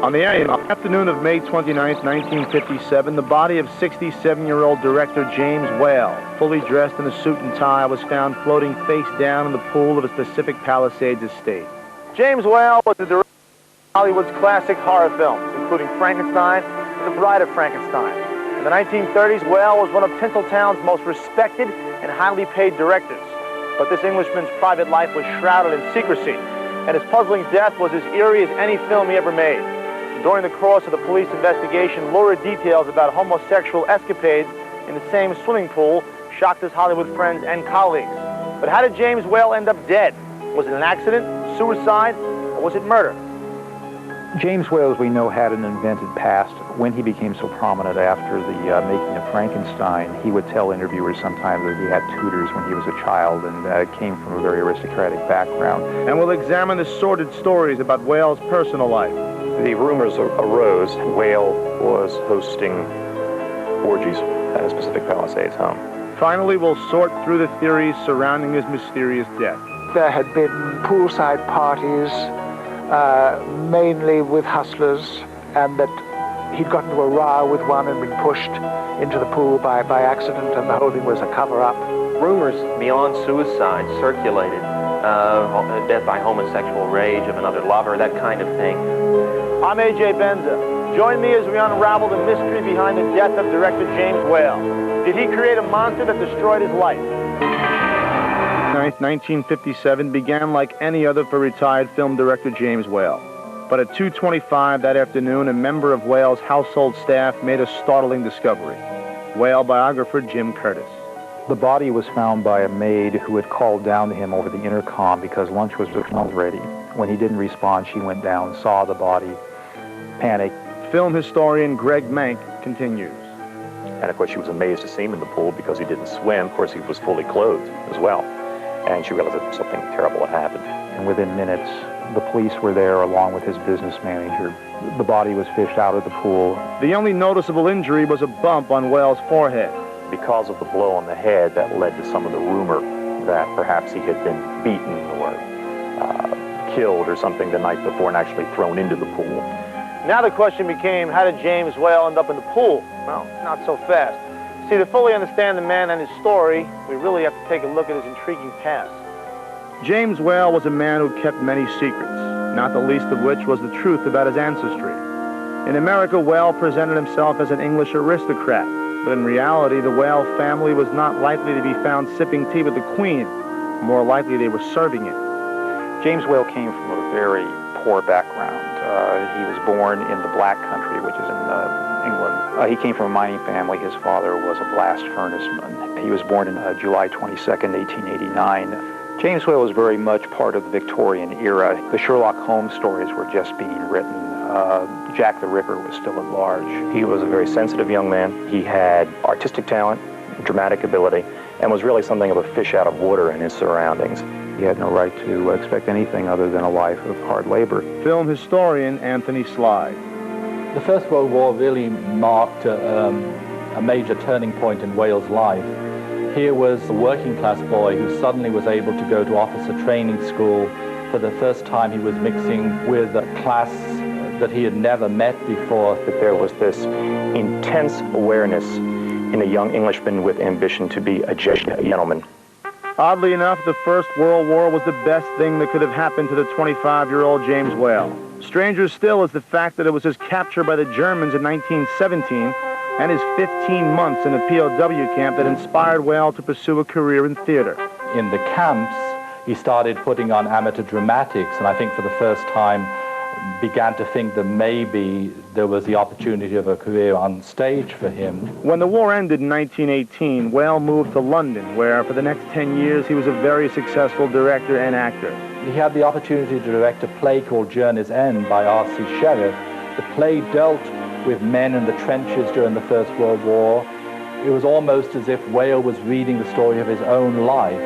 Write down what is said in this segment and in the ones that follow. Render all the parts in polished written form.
On the afternoon of May 29, 1957, the body of 67-year-old director James Whale, fully dressed in a suit and tie, was found floating face down in the pool of his Pacific Palisades estate. James Whale was the director of Hollywood's classic horror films, including Frankenstein and The Bride of Frankenstein. In the 1930s, Whale was one of Tinseltown's most respected and highly paid directors. But this Englishman's private life was shrouded in secrecy, and his puzzling death was as eerie as any film he ever made. During the course of the police investigation, lurid details about homosexual escapades in the same swimming pool shocked his Hollywood friends and colleagues. But how did James Whale end up dead? Was it an accident, suicide, or was it murder? James Whale, as we know, had an invented past. When he became so prominent after the making of Frankenstein, he would tell interviewers sometimes that he had tutors when he was a child and came from a very aristocratic background. And we'll examine the sordid stories about Whale's personal life. The rumors arose Whale was hosting orgies at his Pacific Palisades home. Finally, we'll sort through the theories surrounding his mysterious death. There had been poolside parties, mainly with hustlers, and that he'd gotten into a row with one and been pushed into the pool by accident, and the whole thing was a cover-up. Rumors beyond suicide circulated, death by homosexual rage of another lover, that kind of thing. I'm A.J. Benza. Join me as we unravel the mystery behind the death of director James Whale. Did he create a monster that destroyed his life? 1957 began like any other for retired film director James Whale. But at 2:25 that afternoon, a member of Whale's household staff made a startling discovery. Whale biographer Jim Curtis. The body was found by a maid who had called down to him over the intercom because lunch was ready. When he didn't respond, she went down, saw the body, panicked. Film historian Greg Mank continues. And of course, she was amazed to see him in the pool because he didn't swim. Of course, he was fully clothed as well. And she realized that something terrible had happened. And within minutes, the police were there along with his business manager. The body was fished out of the pool. The only noticeable injury was a bump on Whale's forehead. Because of the blow on the head, that led to some of the rumor that perhaps he had been beaten or killed or something the night before and actually thrown into the pool. Now the question became, how did James Whale end up in the pool? Well, not so fast. See, to fully understand the man and his story, we really have to take a look at his intriguing past. James Whale was a man who kept many secrets, not the least of which was the truth about his ancestry. In America, Whale presented himself as an English aristocrat, but in reality, the Whale family was not likely to be found sipping tea with the Queen. More likely, they were serving it. James Whale came from a very poor background. He was born in the Black Country, which is in England. He came from a mining family. His father was a blast furnaceman. He was born on July 22nd, 1889. James Whale was very much part of the Victorian era. The Sherlock Holmes stories were just being written. Jack the Ripper was still at large. He was a very sensitive young man. He had artistic talent, dramatic ability, and was really something of a fish out of water in his surroundings. He had no right to expect anything other than a life of hard labor. Film historian Anthony Slide. The First World War really marked a major turning point in Whale's life. Here was a working-class boy who suddenly was able to go to officer training school. For the first time, he was mixing with a class that he had never met before. That there was this intense awareness in a young Englishman with ambition to be a gentleman. Oddly enough, the First World War was the best thing that could have happened to the 25-year-old James Whale. Stranger still is the fact that it was his capture by the Germans in 1917 and his 15 months in a POW camp that inspired Whale to pursue a career in theater. In the camps, he started putting on amateur dramatics, and I think for the first time began to think that maybe there was the opportunity of a career on stage for him. When the war ended in 1918, Whale moved to London, where for the next 10 years he was a very successful director and actor. He had the opportunity to direct a play called Journey's End by R.C. Sheriff. The play dealt with men in the trenches during the First World War. It was almost as if Whale was reading the story of his own life.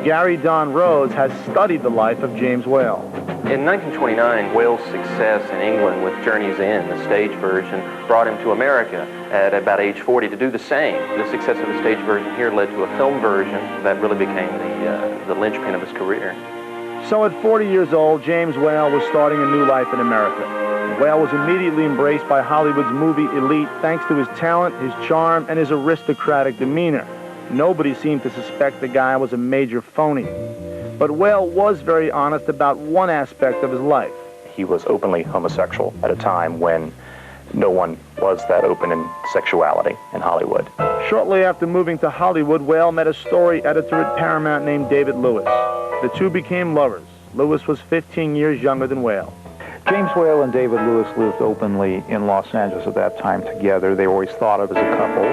Gary Don Rhodes has studied the life of James Whale. In 1929, Whale's success in England with Journey's End, the stage version, brought him to America at about age 40 to do the same. The success of the stage version here led to a film version that really became the linchpin of his career. So at 40 years old, James Whale was starting a new life in America. Whale was immediately embraced by Hollywood's movie elite thanks to his talent, his charm, and his aristocratic demeanor. Nobody seemed to suspect the guy was a major phony. But Whale was very honest about one aspect of his life. He was openly homosexual at a time when no one was that open in sexuality in Hollywood. Shortly after moving to Hollywood, Whale met a story editor at Paramount named David Lewis. The two became lovers. Lewis was 15 years younger than Whale. James Whale and David Lewis lived openly in Los Angeles at that time together. They were always thought of as a couple.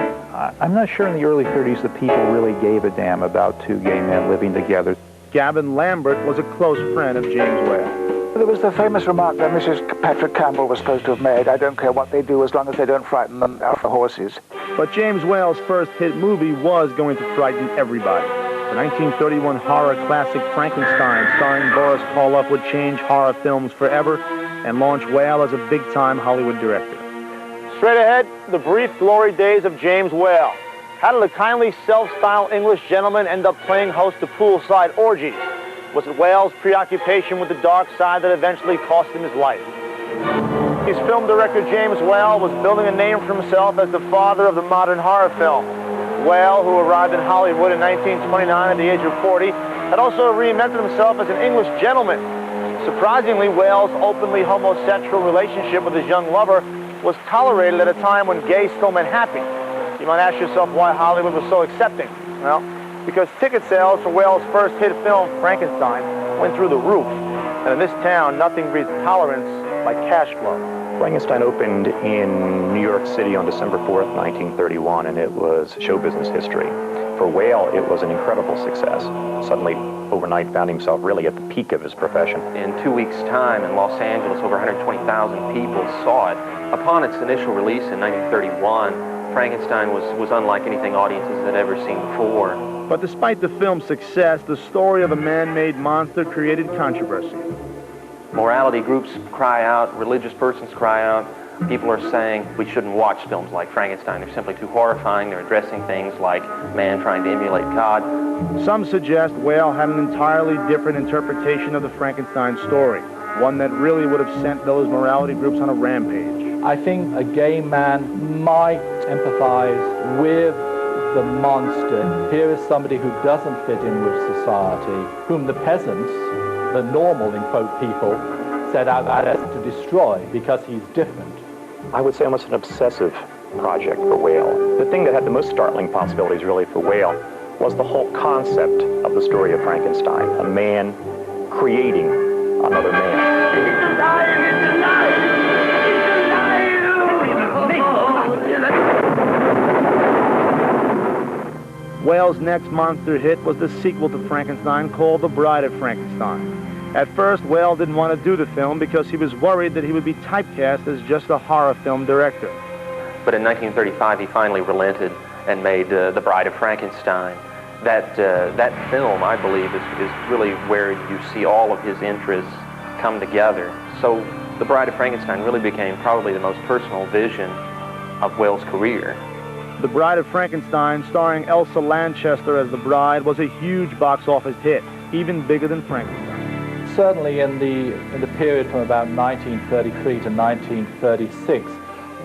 I'm not sure in the early 30s that people really gave a damn about two gay men living together. Gavin Lambert was a close friend of James Whale. There was the famous remark that Mrs. Patrick Campbell was supposed to have made, "I don't care what they do as long as they don't frighten them off the horses." But James Whale's first hit movie was going to frighten everybody. The 1931 horror classic Frankenstein, starring Boris Karloff, would change horror films forever and launch Whale as a big-time Hollywood director. Straight ahead, the brief glory days of James Whale. How did a kindly, self-styled English gentleman end up playing host to poolside orgies? Was it Whale's preoccupation with the dark side that eventually cost him his life? His film director James Whale was building a name for himself as the father of the modern horror film. Whale, who arrived in Hollywood in 1929 at the age of 40, had also reinvented himself as an English gentleman. Surprisingly, Whale's openly homosexual relationship with his young lover was tolerated at a time when gays still meant happy. You might ask yourself why Hollywood was so accepting. Well, because ticket sales for Whale's first hit film, Frankenstein, went through the roof. And in this town, nothing breeds tolerance like cash flow. Frankenstein opened in New York City on December 4th, 1931, and it was show business history. For Whale, it was an incredible success. Suddenly, overnight, found himself really at the peak of his profession. In 2 weeks' time in Los Angeles, over 120,000 people saw it. Upon its initial release in 1931, Frankenstein was unlike anything audiences had ever seen before. But despite the film's success, the story of a man-made monster created controversy. Morality groups cry out, religious persons cry out. People are saying we shouldn't watch films like Frankenstein. They're simply too horrifying. They're addressing things like man trying to emulate God. Some suggest Whale had an entirely different interpretation of the Frankenstein story, one that really would have sent those morality groups on a rampage. I think a gay man might empathize with the monster. Here is somebody who doesn't fit in with society, whom the peasants, the normal, in quote, people, set out to destroy because he's different. I would say almost an obsessive project for Whale. The thing that had the most startling possibilities really for Whale was the whole concept of the story of Frankenstein, a man creating another man. It's alive! It's alive! Whale's next monster hit was the sequel to Frankenstein called The Bride of Frankenstein. At first, Whale didn't want to do the film because he was worried that he would be typecast as just a horror film director. But in 1935, he finally relented and made The Bride of Frankenstein. That film, I believe, is really where you see all of his interests come together. So The Bride of Frankenstein really became probably the most personal vision of Whale's career. The Bride of Frankenstein, starring Elsa Lanchester as the bride, was a huge box office hit, even bigger than Frankenstein. Certainly in the period from about 1933 to 1936,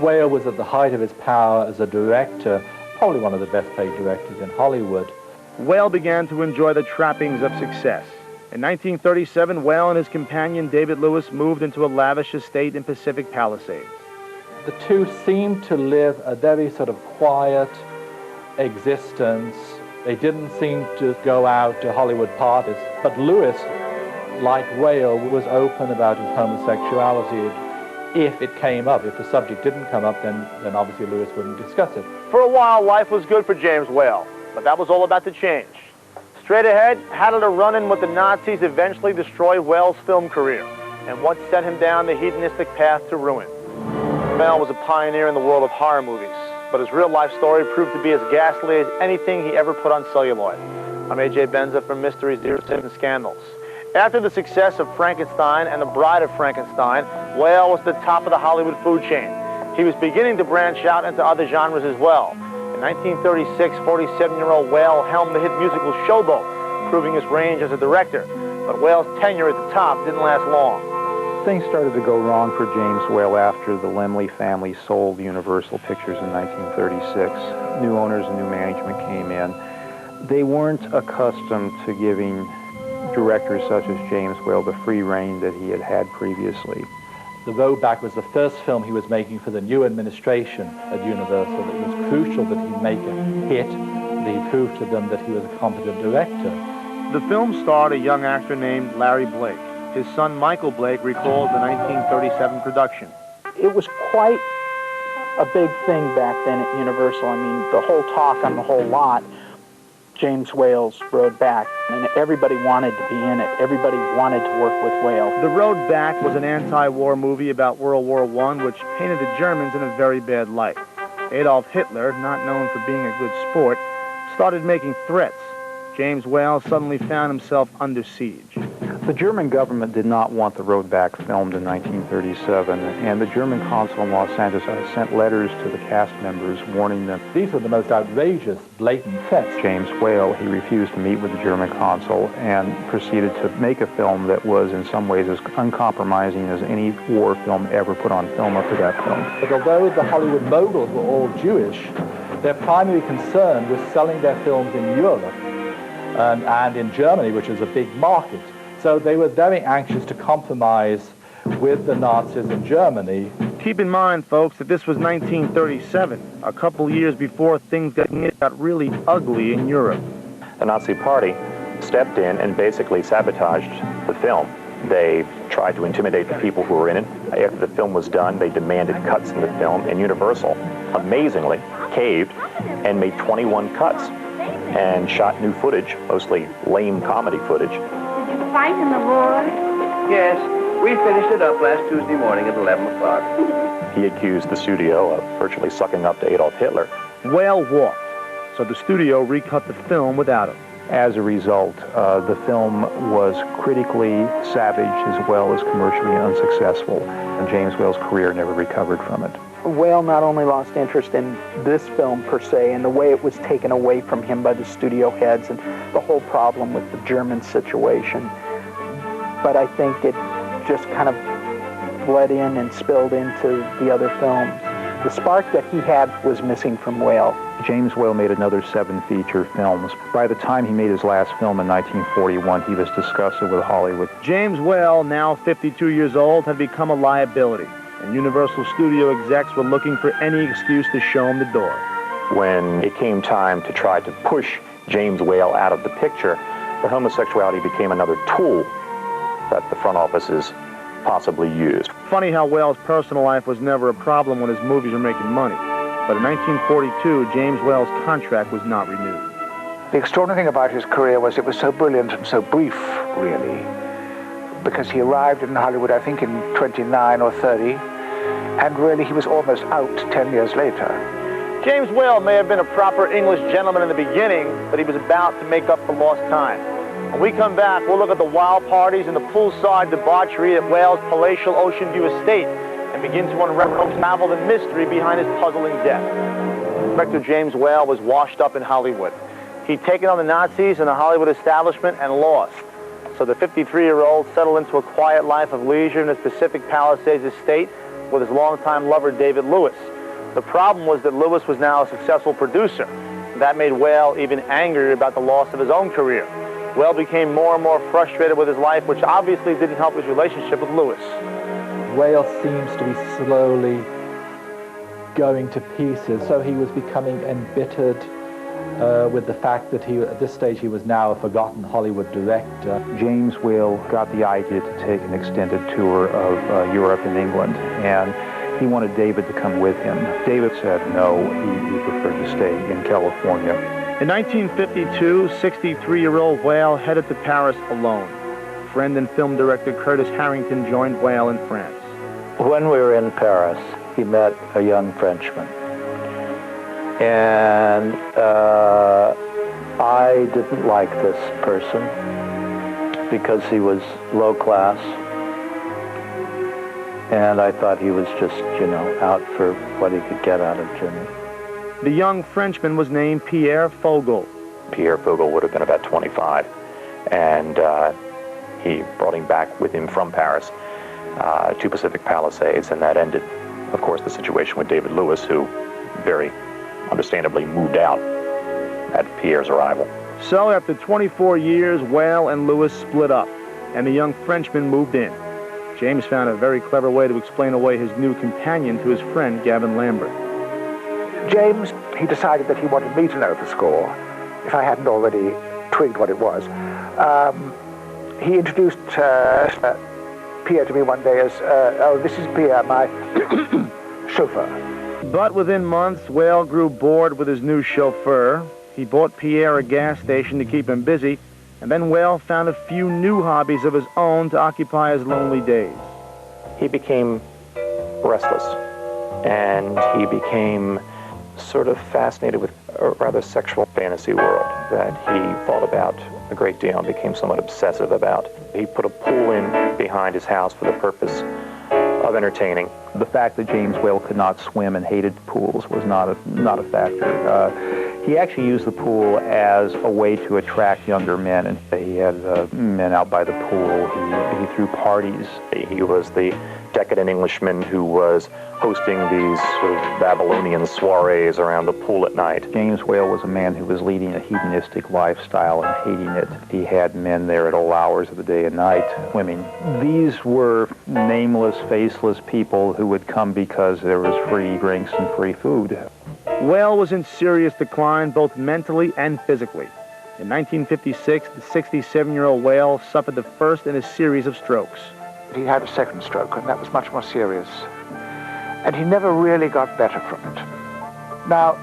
Whale was at the height of his power as a director, probably one of the best paid directors in Hollywood. Whale began to enjoy the trappings of success. In 1937, Whale and his companion David Lewis moved into a lavish estate in Pacific Palisades. The two seemed to live a very sort of quiet existence. They didn't seem to go out to Hollywood parties. But Lewis, like Whale, was open about his homosexuality if it came up. If the subject didn't come up, then obviously Lewis wouldn't discuss it. For a while, life was good for James Whale, but that was all about to change. Straight ahead, how did a run-in with the Nazis eventually destroy Whale's film career? And what sent him down the hedonistic path to ruin? Whale was a pioneer in the world of horror movies, but his real-life story proved to be as ghastly as anything he ever put on celluloid. I'm A.J. Benza from Mysteries, and Scandals. After the success of Frankenstein and The Bride of Frankenstein, Whale was at the top of the Hollywood food chain. He was beginning to branch out into other genres as well. In 1936, 47-year-old Whale helmed the hit musical Showboat, proving his range as a director. But Whale's tenure at the top didn't last long. Things started to go wrong for James Whale after the Laemmle family sold Universal Pictures in 1936. New owners and new management came in. They weren't accustomed to giving directors such as James Whale the free rein that he had had previously. The Road Back was the first film he was making for the new administration at Universal. It was crucial that he make a hit, that he proved to them that he was a competent director. The film starred a young actor named Larry Blake. His son Michael Blake recalls the 1937 production. It was quite a big thing back then at Universal. I mean, the whole talk on the whole lot, James Whale's Road Back, and everybody wanted to be in it. Everybody wanted to work with Whale. The Road Back was an anti-war movie about World War I, which painted the Germans in a very bad light. Adolf Hitler, not known for being a good sport, started making threats. James Whale suddenly found himself under siege. The German government did not want The Road Back filmed in 1937, and the German consul in Los Angeles sent letters to the cast members warning them. These were the most outrageous, blatant threats. James Whale, he refused to meet with the German consul and proceeded to make a film that was in some ways as uncompromising as any war film ever put on film up to that point. But although the Hollywood moguls were all Jewish, their primary concern was selling their films in Europe and in Germany, which was a big market. So they were very anxious to compromise with the Nazis in Germany. Keep in mind, folks, that this was 1937, a couple years before things got really ugly in Europe. The Nazi Party stepped in and basically sabotaged the film. They tried to intimidate the people who were in it. After the film was done, they demanded cuts in the film, and Universal, amazingly, caved and made 21 cuts and shot new footage, mostly lame comedy footage. Did you fight in the war? Yes, we finished it up last Tuesday morning at 11 o'clock. He accused the studio of virtually sucking up to Adolf Hitler. Whale walked, so the studio recut the film without him. As a result, the film was critically savage as well as commercially unsuccessful, and James Whale's career never recovered from it. Whale not only lost interest in this film per se and the way it was taken away from him by the studio heads and the whole problem with the German situation, but I think it just kind of bled in and spilled into the other films. The spark that he had was missing from Whale. James Whale made another 7 feature films. By the time he made his last film in 1941, he was disgusted with Hollywood. James Whale, now 52 years old, had become a liability, and Universal Studio execs were looking for any excuse to show him the door. When it came time to try to push James Whale out of the picture, the homosexuality became another tool that the front offices possibly used. Funny how Whale's personal life was never a problem when his movies were making money. But in 1942, James Whale's contract was not renewed. The extraordinary thing about his career was it was so brilliant and so brief, really, because he arrived in Hollywood, I think, in 29 or 30, and really he was almost out 10 years later. James Whale may have been a proper English gentleman in the beginning, but he was about to make up for lost time. When we come back, we'll look at the wild parties and the poolside debauchery at Whale's palatial Ocean View estate and begin to unravel the mystery behind his puzzling death. Director James Whale was washed up in Hollywood. He'd taken on the Nazis and the Hollywood establishment and lost. So the 53-year-old settled into a quiet life of leisure in his Pacific Palisades estate with his longtime lover, David Lewis. The problem was that Lewis was now a successful producer. That made Whale even angrier about the loss of his own career. Whale became more and more frustrated with his life, which obviously didn't help his relationship with Lewis. Whale seems to be slowly going to pieces, so he was becoming embittered with the fact that at this stage he was now a forgotten Hollywood director. James Whale got the idea to take an extended tour of Europe and England, and he wanted David to come with him. David said no, he preferred to stay in California. In 1952, 63-year-old Whale headed to Paris alone. Friend and film director Curtis Harrington joined Whale in France. When we were in Paris, he met a young Frenchman. And I didn't like this person because he was low class. And I thought he was just, out for what he could get out of Jimmy. The young Frenchman was named Pierre Fogel. Pierre Fogel would have been about 25, and he brought him back with him from Paris. to Pacific Palisades, and that ended, of course, the situation with David Lewis, who very understandably moved out at Pierre's arrival. So after 24 years, Whale and Lewis split up, and the young Frenchman moved in. James found a very clever way to explain away his new companion to his friend Gavin Lambert. James, he decided that he wanted me to know the score, if I hadn't already twigged what it was. He introduced Pierre to me one day as, oh, this is Pierre, my chauffeur. But within months, Whale grew bored with his new chauffeur. He bought Pierre a gas station to keep him busy, and then Whale found a few new hobbies of his own to occupy his lonely days. He became restless, and he became sort of fascinated with a rather sexual fantasy world that he thought about a great deal and became somewhat obsessive about. He put a pool in behind his house for the purpose of entertaining. The fact that James Whale could not swim and hated pools was not a factor. He actually used the pool as a way to attract younger men, and he had men out by the pool. He threw parties. He was the decadent Englishman who was hosting these sort of Babylonian soirees around the pool at night. James Whale was a man who was leading a hedonistic lifestyle and hating it. He had men there at all hours of the day and night swimming. These were nameless, faceless people who would come because there was free drinks and free food. Whale was in serious decline both mentally and physically. In 1956, the 67-year-old Whale suffered the first in a series of strokes. He had a second stroke, and that was much more serious. And he never really got better from it. Now,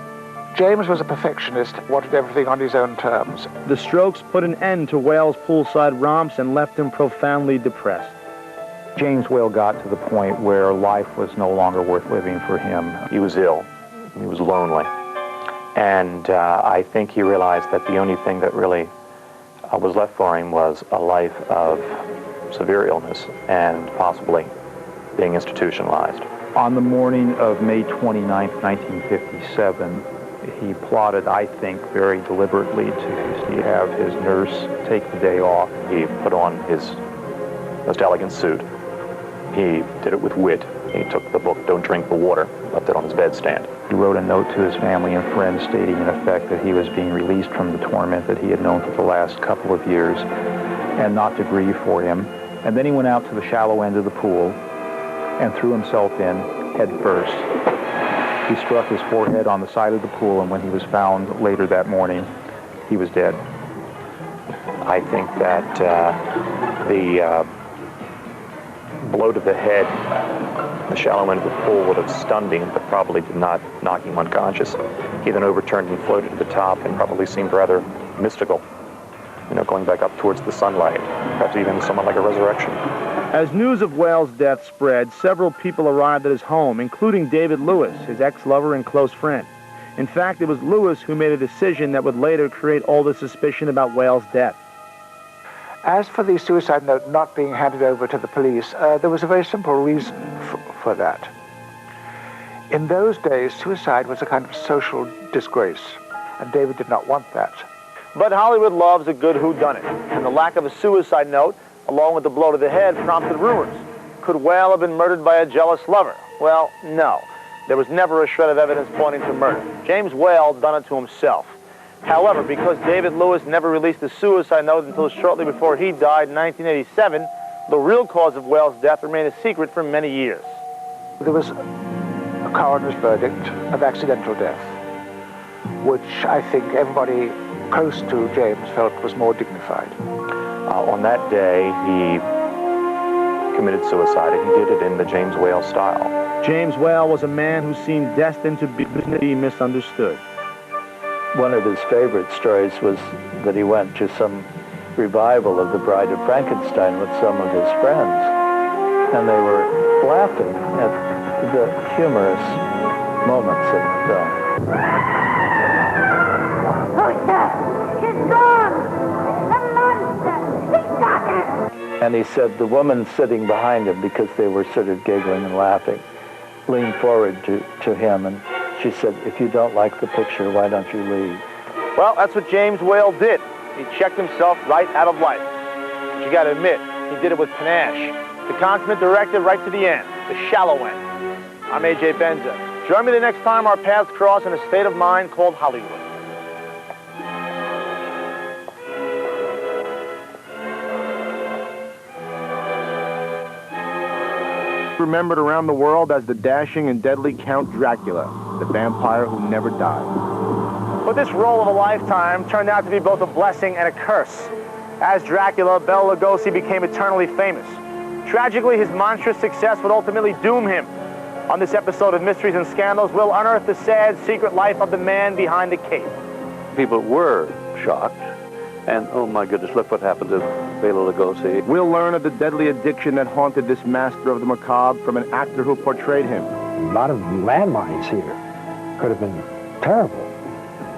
James was a perfectionist, wanted everything on his own terms. The strokes put an end to Whale's poolside romps and left him profoundly depressed. James Whale got to the point where life was no longer worth living for him. He was ill. He was lonely. And I think he realized that the only thing that really was left for him was a life of severe illness and possibly being institutionalized. On the morning of May 29, 1957, he plotted, I think, very deliberately to have his nurse take the day off. He put on his most elegant suit. He did it with wit. He took the book, Don't Drink the Water, left it on his bedstand. He wrote a note to his family and friends stating, in effect, that he was being released from the torment that he had known for the last couple of years and not to grieve for him. And then he went out to the shallow end of the pool and threw himself in head first. He struck his forehead on the side of the pool, and when he was found later that morning, he was dead. I think that the blow to the head, the shallow end of the pool, would have stunned him, but probably did not knock him unconscious. He then overturned and floated to the top and probably seemed rather mystical, going back up towards the sunlight, perhaps even somewhat like a resurrection. As news of Whale's death spread, several people arrived at his home, including David Lewis, his ex-lover and close friend. In fact, it was Lewis who made a decision that would later create all the suspicion about Whale's death. As for the suicide note not being handed over to the police, there was a very simple reason for that. In those days, suicide was a kind of social disgrace, and David did not want that. But Hollywood loves a good whodunit, and the lack of a suicide note, along with the blow to the head, prompted rumors. Could Whale have been murdered by a jealous lover? Well, no. There was never a shred of evidence pointing to murder. James Whale done it to himself. However, because David Lewis never released a suicide note until shortly before he died in 1987, the real cause of Whale's death remained a secret for many years. There was a coroner's verdict of accidental death, which I think everybody close to James felt was more dignified. On that day, he committed suicide, and he did it in the James Whale style. James Whale was a man who seemed destined to be misunderstood. One of his favorite stories was that he went to some revival of The Bride of Frankenstein with some of his friends, and they were laughing at the humorous moments of the film. He's gone! The monster! He's got her! And he said the woman sitting behind him, because they were sort of giggling and laughing, leaned forward to him, and she said, "If you don't like the picture, why don't you leave?" Well, that's what James Whale did. He checked himself right out of life. But you got to admit, he did it with panache. The consummate directive right to the end, the shallow end. I'm A.J. Benza. Join me the next time our paths cross in a state of mind called Hollywood. Remembered around the world as the dashing and deadly Count Dracula, the vampire who never died. But this role of a lifetime turned out to be both a blessing and a curse. As Dracula, Bela Lugosi became eternally famous. Tragically, his monstrous success would ultimately doom him. On this episode of Mysteries and Scandals, we'll unearth the sad secret life of the man behind the cape. People were shocked, and oh my goodness, look what happened to Bela Lugosi. We'll learn of the deadly addiction that haunted this master of the macabre from an actor who portrayed him. A lot of landmines here could have been terrible.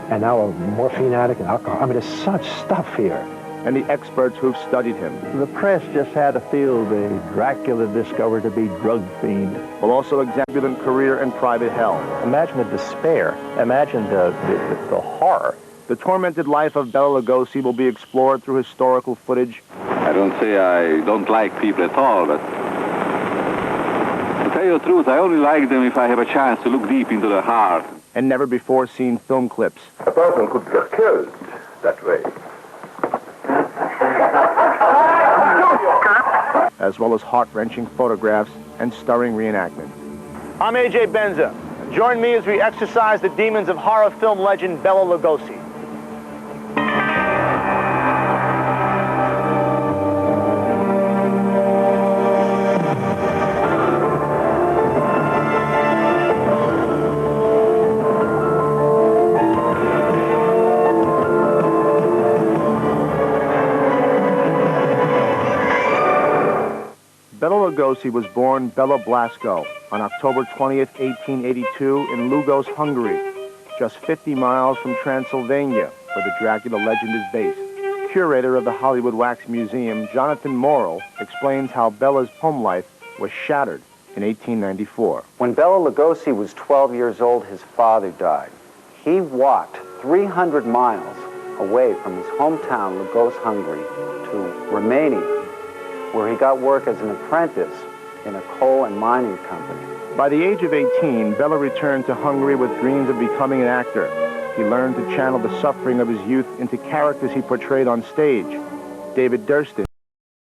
And now a morphine addict and alcohol. I mean, there's such stuff here. And the experts who've studied him. The press just had to feel the Dracula discovered to be drug fiend. Will also examine career and private hell. Imagine the despair. Imagine the horror. The tormented life of Bela Lugosi will be explored through historical footage. I don't say I don't like people at all, but to tell you the truth, I only like them if I have a chance to look deep into their heart. And never-before-seen film clips. A person could get killed that way. As well as heart-wrenching photographs and stirring reenactments. I'm A.J. Benza. Join me as we exorcise the demons of horror film legend Bela Lugosi. Bela Lugosi was born Bela Blasko on October 20th, 1882 in Lugos, Hungary, just 50 miles from Transylvania, where the Dracula legend is based. Curator of the Hollywood Wax Museum, Jonathan Morrill, explains how Bela's home life was shattered in 1894. When Bela Lugosi was 12 years old, his father died. He walked 300 miles away from his hometown, Lugos, Hungary, to Romania, where he got work as an apprentice in a coal and mining company. By the age of 18, Bela returned to Hungary with dreams of becoming an actor. He learned to channel the suffering of his youth into characters he portrayed on stage. David Durston